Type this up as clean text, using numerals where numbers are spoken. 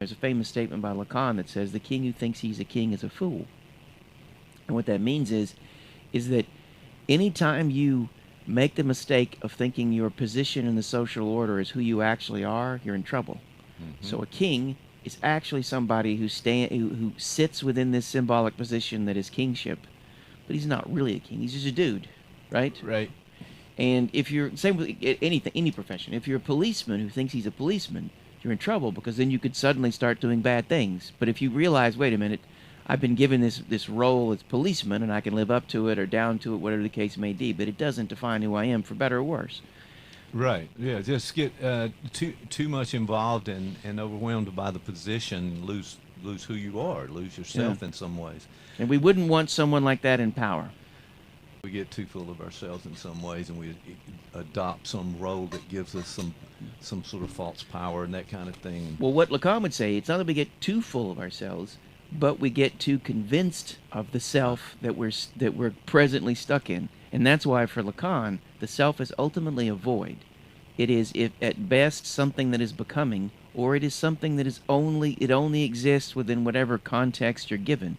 There's a famous statement by Lacan that says the king who thinks he's a king is a fool. And what that means is that anytime you make the mistake of thinking your position in the social order is who you actually are, you're in trouble. So a king is actually somebody who sits within this symbolic position that is kingship, but he's not really a king. He's just a dude, right? Right. And if you're same with anything, any profession, if you're a policeman who thinks he's a policeman, you're in trouble because then you could suddenly start doing bad things. But if you realize, wait a minute, I've been given this role as policeman and I can live up to it or down to it, whatever the case may be, but it doesn't define who I am for better or worse. Right. Yeah. Just get too much involved and overwhelmed by the position, lose who you are, lose yourself in some ways. And we wouldn't want someone like that in power. We get too full of ourselves in some ways, and we adopt some role that gives us some sort of false power and that kind of thing. Well, what Lacan would say, it's not that we get too full of ourselves, but we get too convinced of the self that we're presently stuck in. And that's why for Lacan, the self is ultimately a void. It is, if at best, something that is becoming, or it is something that is only exists within whatever context you're given.